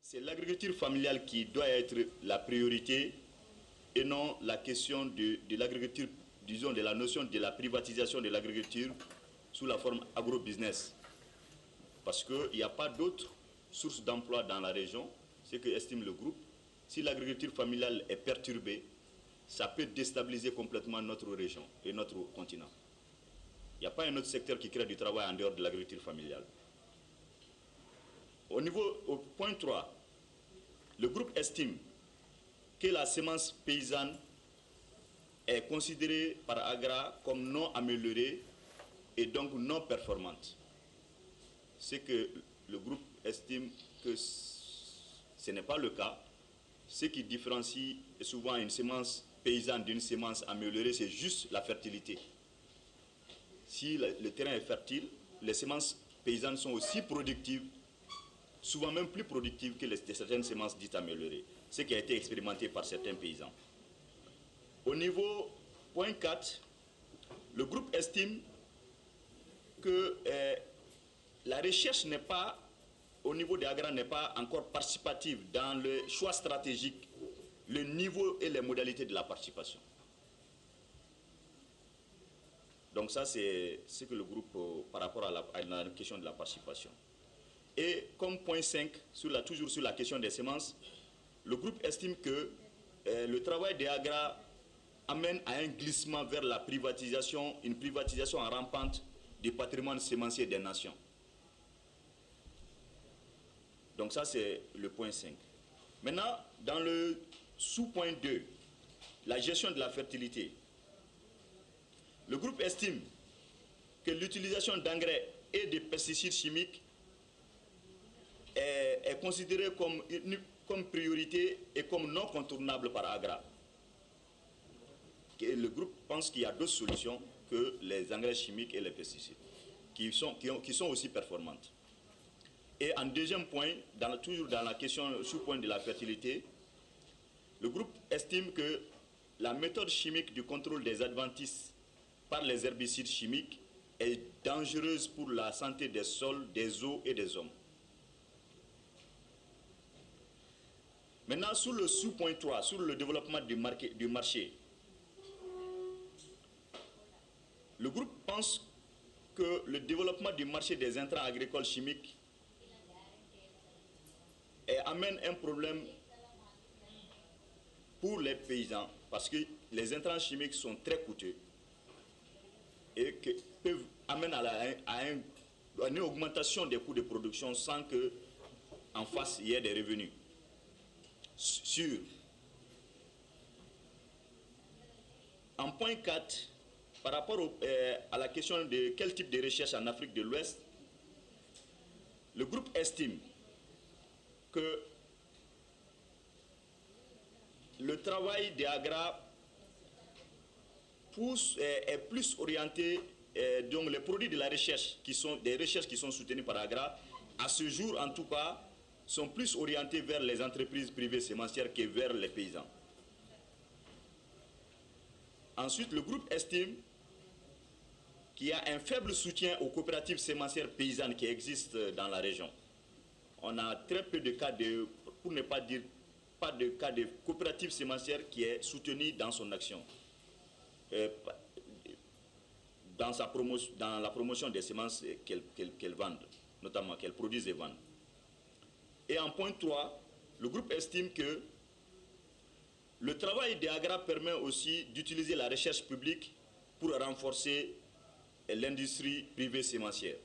C'est l'agriculture familiale qui doit être la priorité et non la question de l'agriculture, disons de la notion de la privatisation de l'agriculture sous la forme agro-business. Parce qu'il n'y a pas d'autres sources d'emploi dans la région, c'est que estime le groupe. Si l'agriculture familiale est perturbée, ça peut déstabiliser complètement notre région et notre continent. Il n'y a pas un autre secteur qui crée du travail en dehors de l'agriculture familiale. Au point 3, le groupe estime que la semence paysanne est considérée par AGRA comme non améliorée et donc non performante. C'est que le groupe estime que ce n'est pas le cas. Ce qui différencie souvent une semence paysanne d'une semence améliorée, c'est juste la fertilité. Si le terrain est fertile, les semences paysannes sont aussi productives, souvent même plus productives que certaines semences dites améliorées, ce qui a été expérimenté par certains paysans. Au niveau point 4, le groupe estime que la recherche n'est pas, au niveau des AGRA, n'est pas encore participative dans le choix stratégique, le niveau et les modalités de la participation. Donc ça, c'est ce que le groupe, par rapport à la question de la participation. Et comme point 5, toujours sur la question des semences, le groupe estime que le travail des AGRA amène à un glissement vers la privatisation, une privatisation en rampante du patrimoine sémencier des nations. Donc ça, c'est le point 5. Maintenant, dans le sous-point 2, la gestion de la fertilité, le groupe estime que l'utilisation d'engrais et de pesticides chimiques est considérée comme priorité et comme non contournable par AGRA. Le groupe pense qu'il y a d'autres solutions que les engrais chimiques et les pesticides, qui sont aussi performantes. Et en deuxième point, toujours dans la question sous-point de la fertilité, le groupe estime que la méthode chimique du contrôle des adventices par les herbicides chimiques est dangereuse pour la santé des sols, des eaux et des hommes. Maintenant, sur le sous-point 3, sur le développement du marché, le groupe pense que le développement du marché des intrants agricoles chimiques amène un problème pour les paysans parce que les intrants chimiques sont très coûteux et peuvent amener à une augmentation des coûts de production sans qu'en face il y ait des revenus sûrs. En point 4, par rapport à la question de quel type de recherche en Afrique de l'Ouest, le groupe estime que le travail des AGRA est plus orienté, donc les produits de la recherche, des recherches qui sont soutenues par AGRA, à ce jour en tout cas, sont plus orientés vers les entreprises privées sémencières que vers les paysans. Ensuite, le groupe estime qu'il y a un faible soutien aux coopératives sémencières paysannes qui existent dans la région. On a très peu de cas pour ne pas dire pas de cas de coopérative sémencière qui est soutenue dans son action, dans la promotion des semences qu'elles vendent, notamment qu'elles produisent et vendent. Et en point 3, le groupe estime que le travail des AGRA permet aussi d'utiliser la recherche publique pour renforcer l'industrie privée sémencière.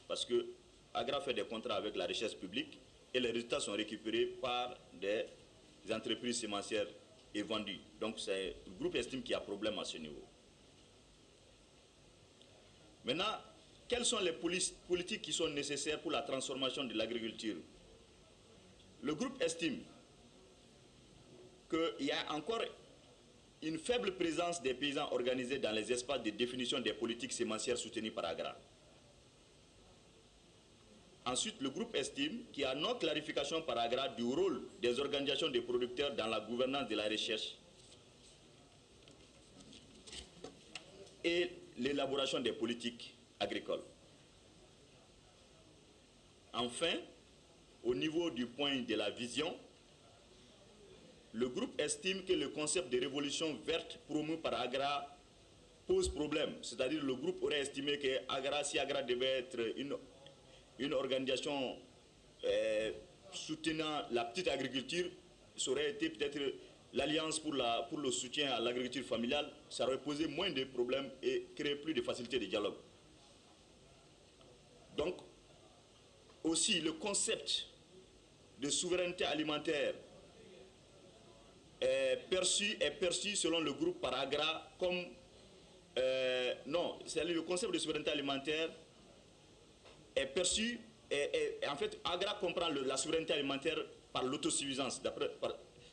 Parce que AGRA fait des contrats avec la recherche publique et les résultats sont récupérés par des entreprises sémencières et vendus. Donc le groupe estime qu'il y a problème à ce niveau. Maintenant, quelles sont les politiques qui sont nécessaires pour la transformation de l'agriculture? Le groupe estime qu'il y a encore une faible présence des paysans organisés dans les espaces de définition des politiques sémencières soutenues par AGRA. Ensuite, le groupe estime qu'il y a non clarification par AGRA du rôle des organisations de producteurs dans la gouvernance de la recherche et l'élaboration des politiques agricoles. Enfin, au niveau du point de la vision, le groupe estime que le concept de révolution verte promu par Agra pose problème. C'est-à-dire le groupe aurait estimé que Agra, si Agra devait être une organisation soutenant la petite agriculture, ça aurait été peut-être l'alliance pour le soutien à l'agriculture familiale, ça aurait posé moins de problèmes et créé plus de facilité de dialogue. Donc, aussi le concept de souveraineté alimentaire est perçu selon le groupe par Agra comme non, c'est-à-dire le concept de souveraineté alimentaire est perçu en fait Agra comprend la souveraineté alimentaire par l'autosuffisance.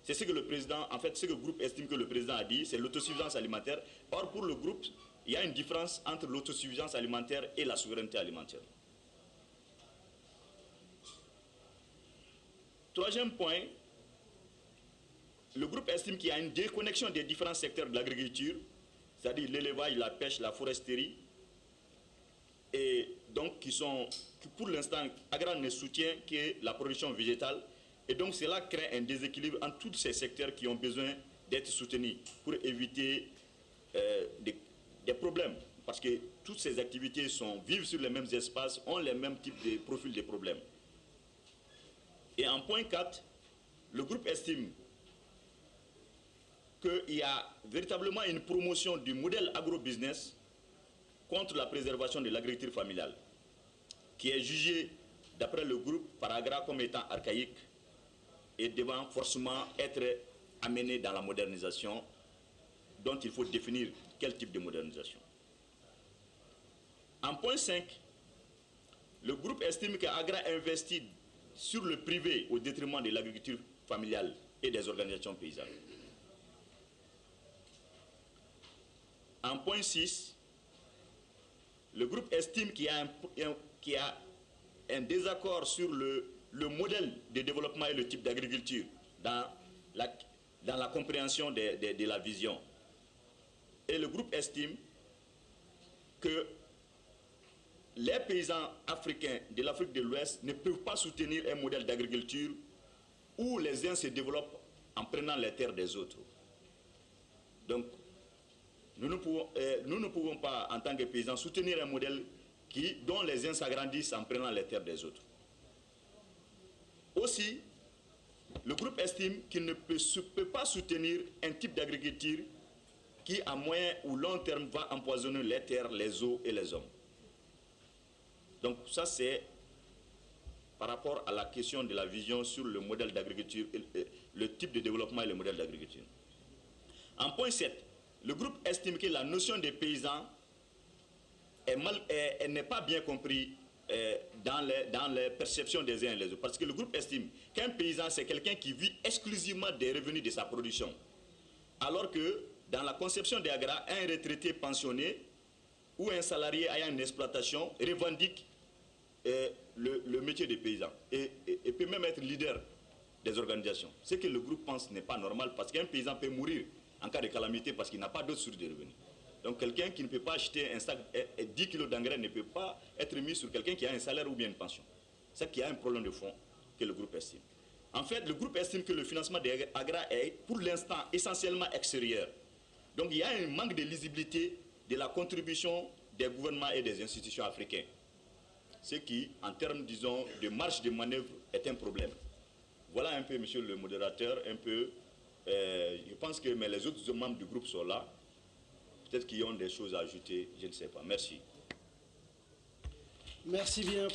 C'est ce que le président, en fait, ce que le groupe estime que le président a dit, c'est l'autosuffisance alimentaire. Or, pour le groupe, il y a une différence entre l'autosuffisance alimentaire et la souveraineté alimentaire. Troisième point, le groupe estime qu'il y a une déconnexion des différents secteurs de l'agriculture, c'est-à-dire l'élevage, la pêche, la foresterie, et donc qui pour l'instant, Agra ne soutient que la production végétale, et donc cela crée un déséquilibre entre tous ces secteurs qui ont besoin d'être soutenus pour éviter des problèmes, parce que toutes ces activités vivent sur les mêmes espaces, ont les mêmes types de profils de problèmes. Et en point 4, le groupe estime qu'il y a véritablement une promotion du modèle agro-business contre la préservation de l'agriculture familiale, qui est jugée, d'après le groupe, par Agra comme étant archaïque et devant forcément être amené dans la modernisation, dont il faut définir quel type de modernisation. En point 5, le groupe estime qu'Agra investit sur le privé au détriment de l'agriculture familiale et des organisations paysannes. En point 6, le groupe estime qu'il y a un désaccord sur le modèle de développement et le type d'agriculture dans la compréhension de la vision. Et le groupe estime que les paysans africains de l'Afrique de l'Ouest ne peuvent pas soutenir un modèle d'agriculture où les uns se développent en prenant les terres des autres. Donc, nous ne pouvons pas, en tant que paysans, soutenir un modèle dont les uns s'agrandissent en prenant les terres des autres. Aussi, le groupe estime qu'il ne peut pas soutenir un type d'agriculture qui, à moyen ou long terme, va empoisonner les terres, les eaux et les hommes. Donc ça, c'est par rapport à la question de la vision sur le modèle d'agriculture, le type de développement et le modèle d'agriculture. En point 7, le groupe estime que la notion des paysans n'est pas bien comprise dans les perceptions des uns et des autres. Parce que le groupe estime qu'un paysan, c'est quelqu'un qui vit exclusivement des revenus de sa production. Alors que dans la conception des Agra, un retraité pensionné ou un salarié ayant une exploitation revendique le métier des paysans et peut même être leader des organisations. Ce que le groupe pense n'est pas normal parce qu'un paysan peut mourir en cas de calamité parce qu'il n'a pas d'autre source de revenus. Donc quelqu'un qui ne peut pas acheter un sac 10 kg d'engrais ne peut pas être mis sur quelqu'un qui a un salaire ou bien une pension. C'est qu'il y a un problème de fond que le groupe estime. En fait, le groupe estime que le financement des Agra est pour l'instant essentiellement extérieur. Donc il y a un manque de lisibilité de la contribution des gouvernements et des institutions africaines. Ce qui, en termes, disons, de marge de manœuvre, est un problème. Voilà un peu, monsieur le modérateur, un peu. Je pense que mais les autres membres du groupe sont là. Peut-être qu'ils ont des choses à ajouter, je ne sais pas. Merci. Merci bien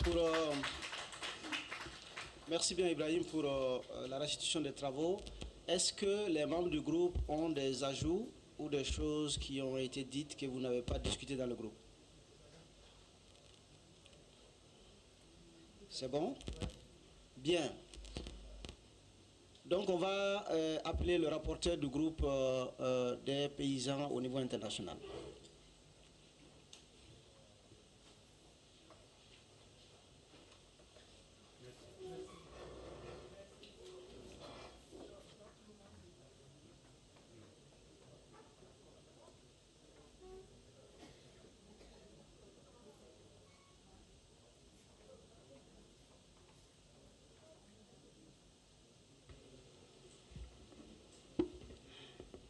Ibrahim pour la restitution des travaux. Est-ce que les membres du groupe ont des ajouts ou des choses qui ont été dites que vous n'avez pas discuté dans le groupe? C'est bon? Bien. Donc on va appeler le rapporteur du groupe des paysans au niveau international.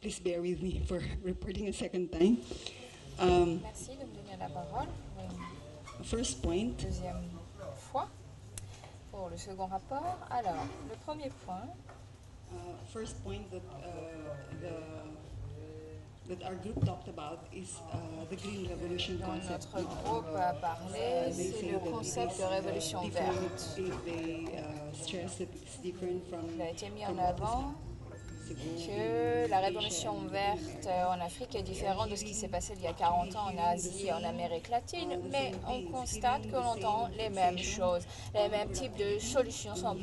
Please bear with me for reporting a second time. Merci de me donner la parole pour une First point, deuxième fois pour le second rapport. Alors, le premier point, first point that our group talked about is the green revolution dont concept. notre groupe a parlé, They c'est say le that concept de it is, révolution different. verte. They stress that it's different from. Il a été mis from en what is avant que la révolution verte en Afrique est différente de ce qui s'est passé il y a 40 ans en Asie et en Amérique latine, mais on constate que l'on entend les mêmes choses. Les mêmes types de solutions sont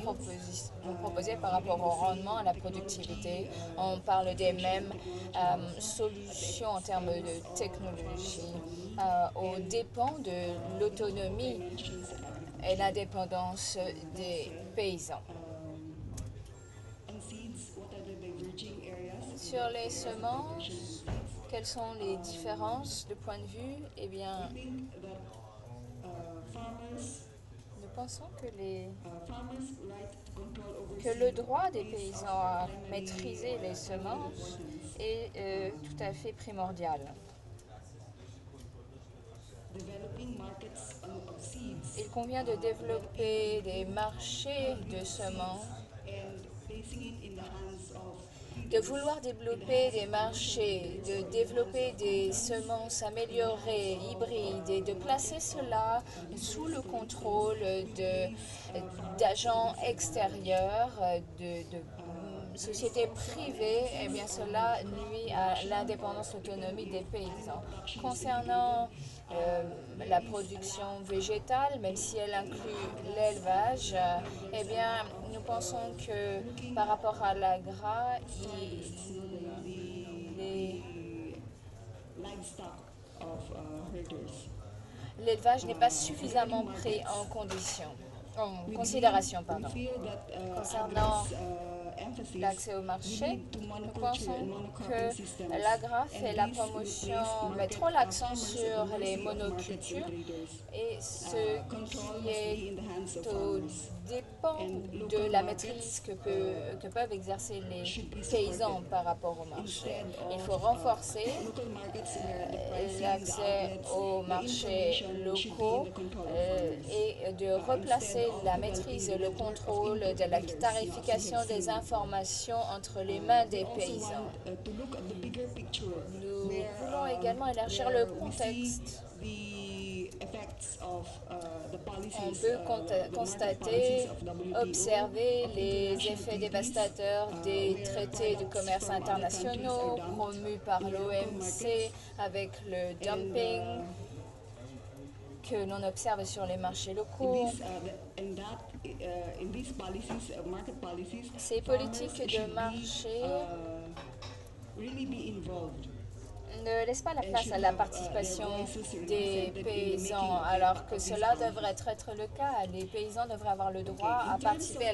proposées par rapport au rendement, à la productivité. On parle des mêmes solutions en termes de technologie, aux dépens de l'autonomie et l'indépendance des paysans. Sur les semences, quelles sont les différences de point de vue? Eh bien, nous pensons que le droit des paysans à maîtriser les semences est tout à fait primordial. Il convient de développer des marchés de semences, de vouloir développer des marchés, de développer des semences améliorées, hybrides, et de placer cela sous le contrôle d'agents extérieurs, de sociétés privées, eh bien cela nuit à l'indépendance, l'autonomie des paysans. Concernant la production végétale, même si elle inclut l'élevage, eh bien, nous pensons que par rapport à l'agra, l'élevage n'est pas suffisamment pris en considération. Concernant l'accès au marché, nous pensons que l'AGRA fait la promotion, met trop l'accent sur les monocultures et ce qui est au dépend de la maîtrise que peuvent exercer les paysans par rapport au marché. Il faut renforcer l'accès aux marchés locaux et de replacer la maîtrise et le contrôle de la tarification des informations entre les mains des paysans. Nous voulons également élargir le contexte. On peut constater, observer les effets dévastateurs des traités de commerce internationaux promus par l'OMC avec le dumping que l'on observe sur les marchés locaux. Ces politiques de marché ne laissent pas la place à la participation des paysans, alors que cela devrait être le cas. Les paysans devraient avoir le droit à participer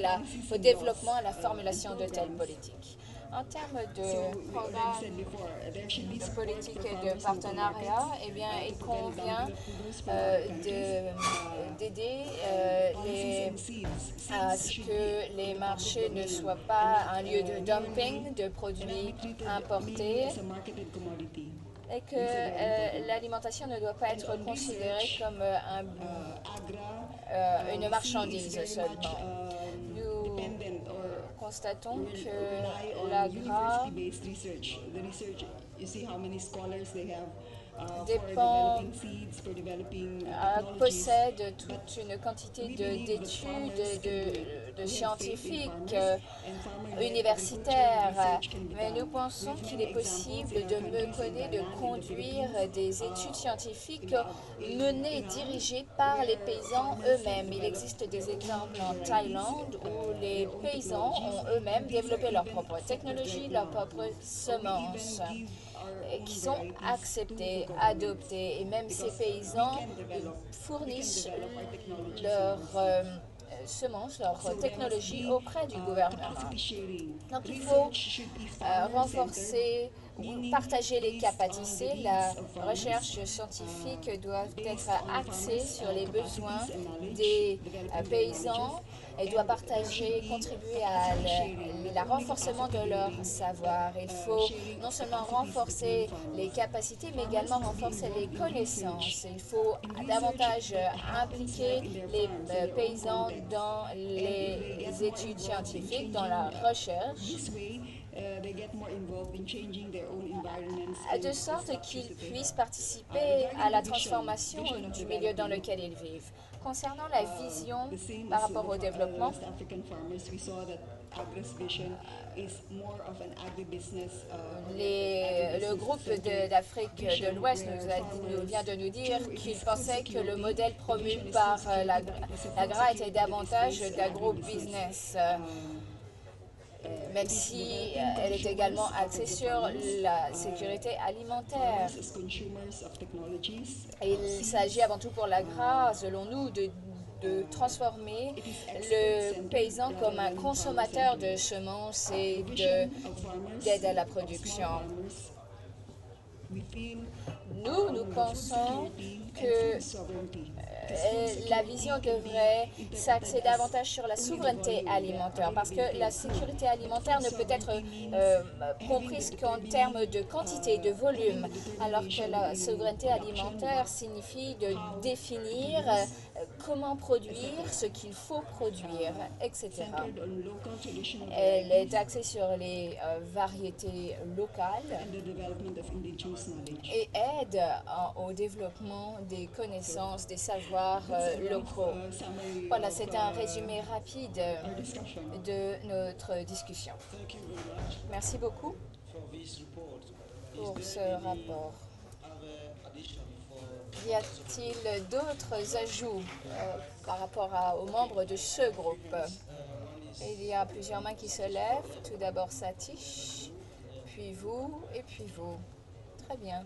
au développement, à la formulation de telles politiques. En termes de programme, de politique et de partenariat, eh bien, il convient d'aider à ce que les marchés ne soient pas un lieu de dumping de produits importés et que l'alimentation ne doit pas être considérée comme une marchandise seulement. Nous constatons que l'AGRA possède toute une quantité d'études de scientifiques universitaires, mais nous pensons qu'il est possible de conduire des études scientifiques menées, dirigées par les paysans eux-mêmes. Il existe des exemples en Thaïlande où les paysans ont eux-mêmes développé leur propre technologie, leurs propres semences, qui sont acceptés, adoptés, et même ces paysans fournissent leurs semences, leur technologie auprès du gouvernement. Donc il faut renforcer, partager les capacités. La recherche scientifique doit être axée sur les besoins des paysans Elle doit partager, contribuer à le renforcement de leur savoir. Il faut non seulement renforcer les capacités, mais également renforcer les connaissances. Il faut davantage impliquer les paysans dans les études scientifiques, dans la recherche, de sorte qu'ils puissent participer à la transformation du milieu dans lequel ils vivent. Concernant la vision par rapport au développement, le groupe d'Afrique de l'Ouest vient de nous dire qu'il pensait que le modèle promu par l'AGRA était davantage d'agro-business, même si elle est également axée sur la sécurité alimentaire. Il s'agit avant tout pour l'AGRA, selon nous, de transformer le paysan comme un consommateur de semences et d'aide à la production. Nous pensons que la vision devrait s'axer davantage sur la souveraineté alimentaire, parce que la sécurité alimentaire ne peut être comprise qu'en termes de quantité, de volume, alors que la souveraineté alimentaire signifie de définir comment produire, ce qu'il faut produire, etc. Elle est axée sur les variétés locales et aide au développement des connaissances, des savoirs locaux. Voilà, c'est un résumé rapide de notre discussion. Merci beaucoup pour ce rapport. Y a-t-il d'autres ajouts par rapport aux membres de ce groupe? Il y a plusieurs mains qui se lèvent. Tout d'abord Satish, puis vous et puis vous. Très bien.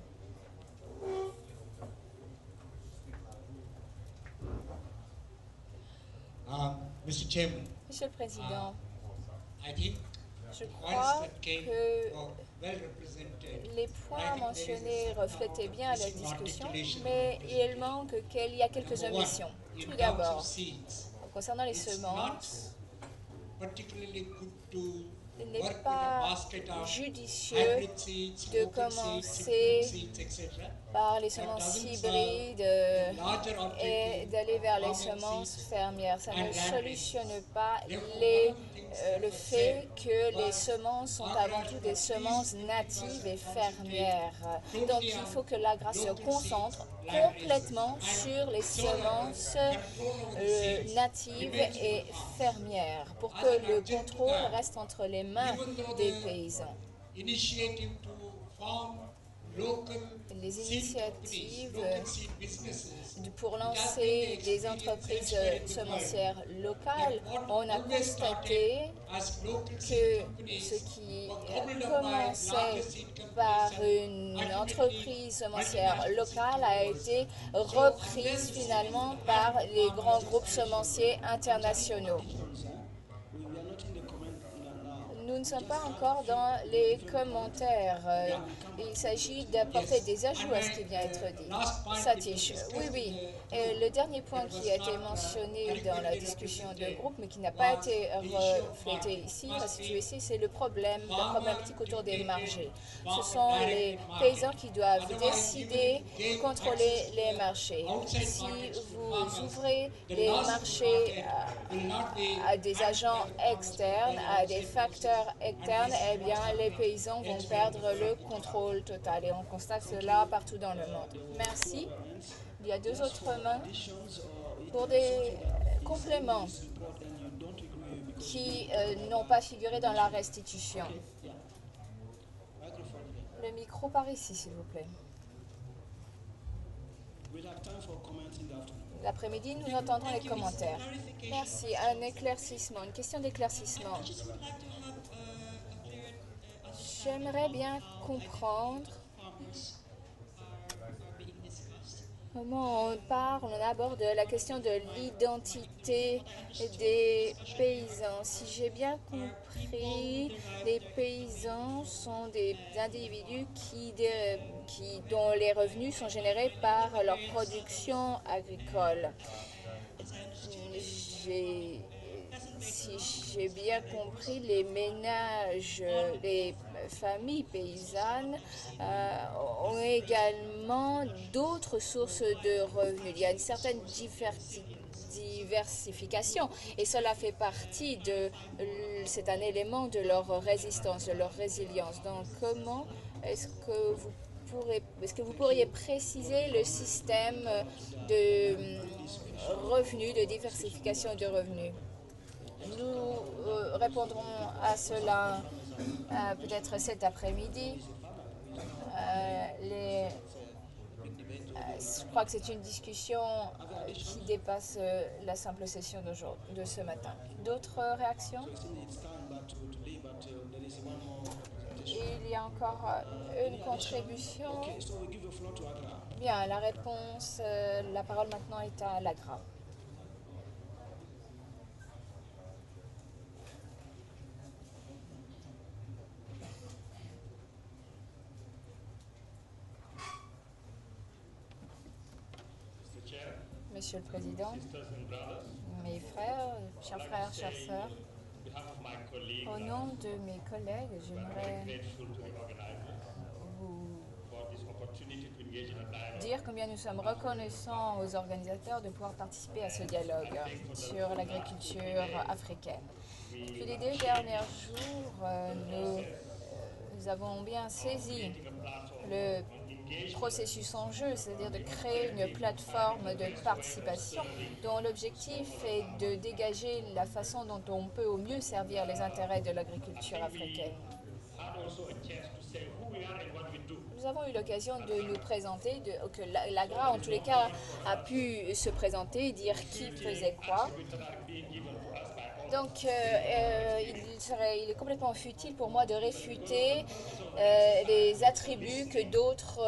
Monsieur le Président, je je crois que les points mentionnés reflétaient bien la discussion, mais il manque qu'il y a quelques omissions. Tout d'abord, concernant les semences, il n'est pas judicieux de commencer par les semences hybrides et d'aller vers les semences fermières. Ça ne solutionne pas le fait que les semences sont avant tout des semences natives et fermières. Donc il faut que l'AGRA se concentre complètement sur les semences natives et fermières pour que le contrôle reste entre les mains des paysans. Les initiatives pour lancer des entreprises semencières locales, on a constaté que ce qui commençait par une entreprise semencière locale a été reprise finalement par les grands groupes semenciers internationaux. Nous ne sommes pas encore dans les commentaires. Il s'agit d'apporter des ajouts à ce qui vient d'être dit. Satish, oui. Et le dernier point qui a été mentionné dans la discussion de groupe, mais qui n'a pas été reflété ici, restitué ici, c'est la problématique autour des marchés. Ce sont les paysans qui doivent décider, contrôler les marchés. Si vous ouvrez les marchés à des agents externes, à des facteurs externes, eh bien, les paysans vont perdre le contrôle total. Et on constate cela partout dans le monde. Merci. Il y a deux autres mains pour des compléments qui n'ont pas figuré dans la restitution. Le micro par ici, s'il vous plaît. L'après-midi, nous entendrons les commentaires. Merci. Un éclaircissement, une question d'éclaircissement. J'aimerais bien comprendre comment on aborde la question de l'identité des paysans. Si j'ai bien compris, les paysans sont des individus dont les revenus sont générés par leur production agricole. Si j'ai bien compris, les ménages, les familles paysannes ont également d'autres sources de revenus. Il y a une certaine diversification et cela fait partie de, c'est un élément de leur résistance, de leur résilience. Donc, comment est-ce que vous pourriez préciser le système de revenus, de diversification de revenus? Nous répondrons à cela peut-être cet après-midi. Je crois que c'est une discussion qui dépasse la simple session de ce matin. D'autres réactions? Il y a encore une contribution. Bien, la réponse, la parole maintenant est à l'AGRA. Monsieur le Président, mes frères, chers sœurs, au nom de mes collègues, j'aimerais vous dire combien nous sommes reconnaissants aux organisateurs de pouvoir participer à ce dialogue sur l'agriculture africaine. Depuis les 2 derniers jours, nous avons bien saisi le processus en jeu, c'est-à-dire de créer une plateforme de participation dont l'objectif est de dégager la façon dont on peut au mieux servir les intérêts de l'agriculture africaine. Nous avons eu l'occasion de nous présenter, que l'AGRA en tous les cas a pu se présenter, dire qui faisait quoi. Donc, il est complètement futile pour moi de réfuter les attributs que d'autres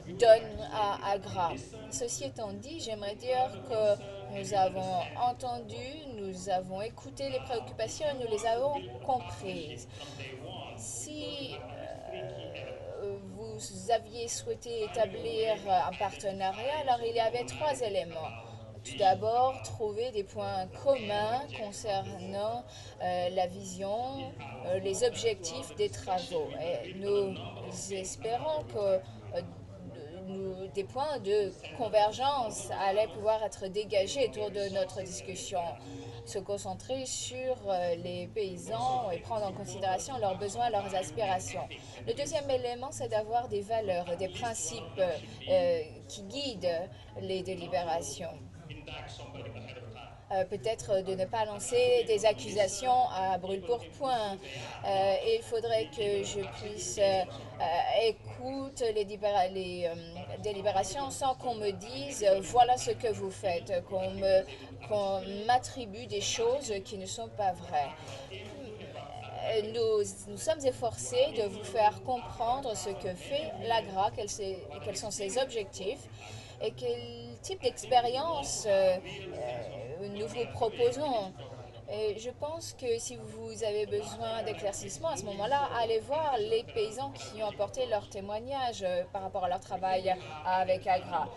donnent à AGRA. Ceci étant dit, j'aimerais dire que nous avons entendu, nous avons écouté les préoccupations et nous les avons comprises. Si vous aviez souhaité établir un partenariat, alors il y avait 3 éléments. Tout d'abord, trouver des points communs concernant la vision, les objectifs des travaux. Et nous espérons que des points de convergence allaient pouvoir être dégagés autour de notre discussion. Se concentrer sur les paysans et prendre en considération leurs besoins, leurs aspirations. Le deuxième élément, c'est d'avoir des valeurs, des principes qui guident les délibérations. Peut-être de ne pas lancer des accusations à brûle-pourpoint. Il faudrait que je puisse écouter les délibérations sans qu'on me dise « voilà ce que vous faites », qu'on m'attribue des choses qui ne sont pas vraies. Nous sommes efforcés de vous faire comprendre ce que fait l'AGRA, quels sont ses objectifs et quel type d'expérience nous vous proposons. Et je pense que si vous avez besoin d'éclaircissement, à ce moment-là, allez voir les paysans qui ont apporté leur témoignage par rapport à leur travail avec AGRA.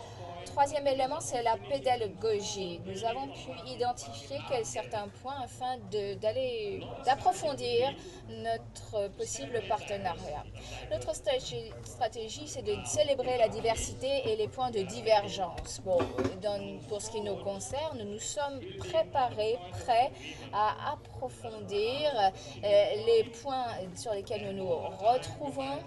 Troisième élément, c'est la pédagogie. Nous avons pu identifier certains points afin d'approfondir notre possible partenariat. Notre stratégie, c'est de célébrer la diversité et les points de divergence. Bon, pour ce qui nous concerne, nous sommes prêts à approfondir les points sur lesquels nous nous retrouvons.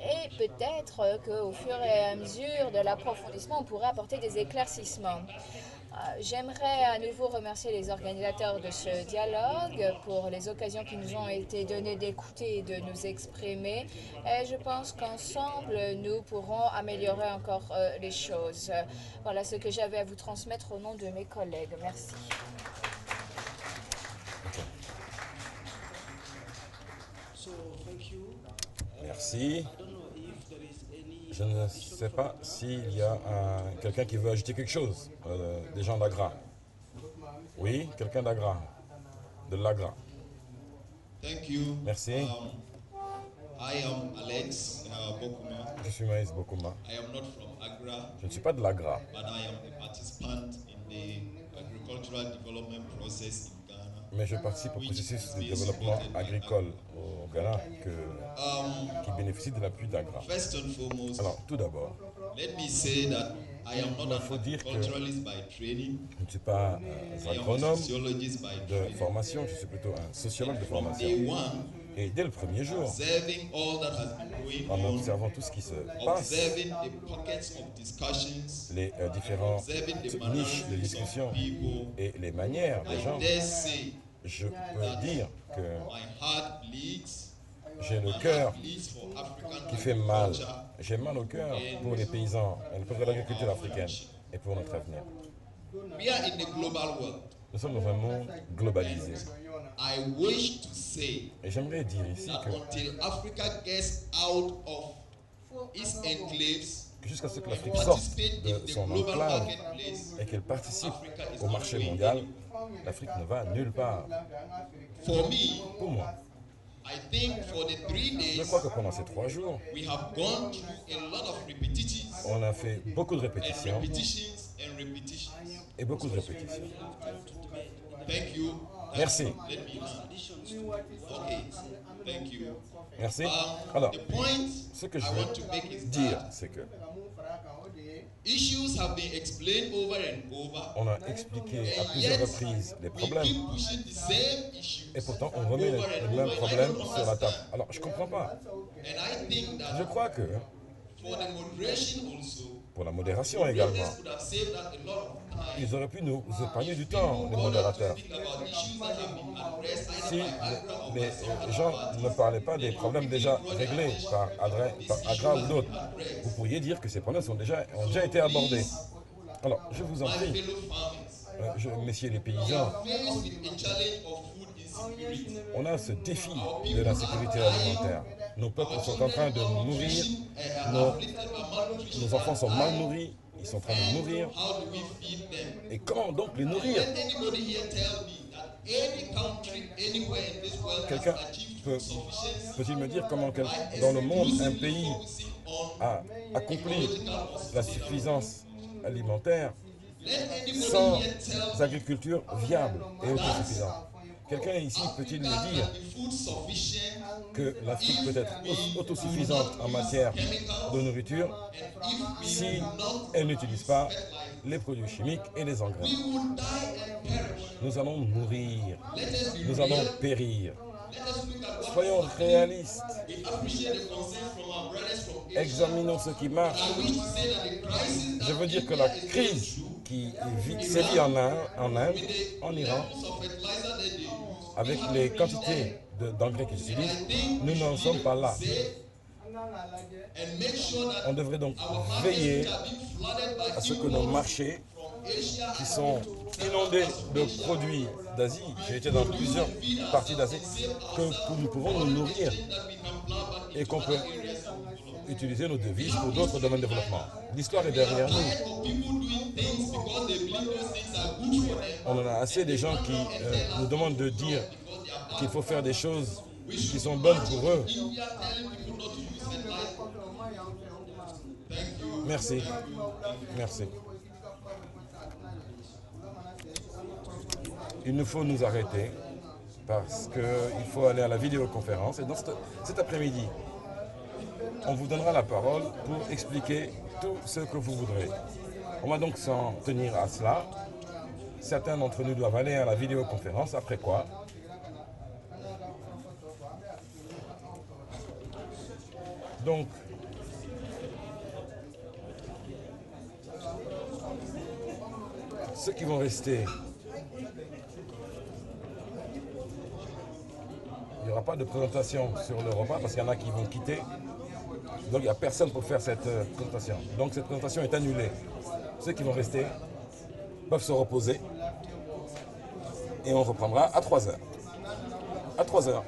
Et peut-être qu'au fur et à mesure de l'approfondissement, on pourrait apporter des éclaircissements. J'aimerais à nouveau remercier les organisateurs de ce dialogue pour les occasions qui nous ont été données d'écouter et de nous exprimer. Et je pense qu'ensemble, nous pourrons améliorer encore les choses. Voilà ce que j'avais à vous transmettre au nom de mes collègues. Merci. Merci. Je ne sais pas s'il y a quelqu'un qui veut ajouter quelque chose, des gens d'AGRA. Oui, quelqu'un d'AGRA, de l'AGRA. Merci. I am Alex Bokuma. Je suis Maïs Bokuma. I am not from AGRA. Je ne suis pas de l'AGRA. But I am a participant in the agricultural development process in Ghana. Mais je participe au processus de développement agricole au Ghana qui bénéficie de l'appui d'Agra. First and foremost, Alors, tout d'abord, let me say that I am not il an faut dire que agriculturalist by training. je ne suis pas I un am a agronome sociologist by de training. formation, je suis plutôt un sociologue de From formation. day one, Et dès le premier jour, observing all that has been en going on, observant tout ce qui se passe, observing the pockets of discussions, les différentes observing the niches de mannerisms of discussion people, et les manières des I gens, dare say je peux dire que my heart bleeds. j'ai le My cœur heart bleeds for African qui fait mal. agriculture. J'ai mal au cœur pour les paysans et pour l'agriculture africaine et pour notre avenir. We are in a global world. Nous sommes dans un monde globalisé. I wish to say Et j'aimerais dire ici that que until Africa gets out of its enclaves, jusqu'à ce que l'Afrique sorte participate in de the son global enclave marketplace, et qu'elle participe Africa is au not marché going mondial, l'Afrique ne va nulle part. For me, Pour moi, I think for the 3 je days, crois que pendant ces 3 jours, we have gone through a lot of repetitions on a fait beaucoup de and répétitions repetitions and repetitions. et beaucoup de répétitions. Thank you. Merci. Let me learn. Okay. Thank you. Merci. Alors, The point ce que I je want to veux make is dire, that c'est que issues have been explained over and over. on a expliqué à And plusieurs yet, reprises les we problèmes keep pushing the same issues et pourtant on remet over les and mêmes over. problèmes I don't sur la table. understand. Alors, je ne comprends pas. And I think that Je crois que for the moderation also, pour la modération également, this could have saved us a lot of time. ils auraient pu nous épargner du temps, les modérateurs. Speak about issues that have been addressed either Si by Agra or les by some gens other ne parlaient pas des problèmes déjà réglés par Agra ou d'autres, vous pourriez dire que ces problèmes ont déjà été abordés. Alors, je vous en my prie, fellow farmers. messieurs les paysans, Faced with a challenge of food insecurity. on a ce défi de la sécurité alimentaire. Nos peuples sont en train de mourir, nos enfants sont mal nourris, ils sont en train de mourir. How do we feed them? Et comment donc les nourrir? Let anybody here tell me that any country anywhere in this world Quelqu'un has achieved food sufficiency peut-il me dire comment dans le monde un pays focusing on a accompli la suffisance alimentaire let anybody sans here tell agriculture viable et autosuffisante? Quelqu'un ici peut-il me dire the food sufficient que l'Afrique peut être autosuffisante en matière de nourriture si elle n'utilise pas les produits chimiques et les engrais? would die and perish? Nous allons mourir, Let us be nous allons périr. let us look at what Soyons réalistes, we appreciate the concern from our brothers from Asia. examinons ce qui marche. I wish to say that the crisis Je veux dire que la crise qui sévit en Inde, en Iran, of fertilizer that they use avec les quantités d'engrais qu'ils utilisent, nous n'en sommes pas là. and make sure that On devrait donc veiller are being flooded by à ce que nos marchés, qui sont inondés de produits d'Asie, j'ai été dans plusieurs parties d'Asie, que nous pouvons nous nourrir et qu'on peut utiliser nos devises pour d'autres domaines de développement. L'histoire est derrière nous. people doing things because they believe those things are good for them. On en a assez des gens qui nous demandent de dire qu'il faut faire des choses qui sont bonnes pour eux. Merci. Merci. Il nous faut nous arrêter parce qu'il faut aller à la vidéoconférence. Et dans cet après-midi, on vous donnera la parole pour expliquer tout ce que vous voudrez. On va donc s'en tenir à cela. Certains d'entre nous doivent aller à la vidéoconférence, après quoi donc ceux qui vont rester, il n'y aura pas de présentation sur le repas parce qu'il y en a qui vont quitter. Donc il n'y a personne pour faire cette présentation. Donc cette présentation est annulée. Ceux qui vont rester peuvent se reposer et on reprendra à 3h. À 3h.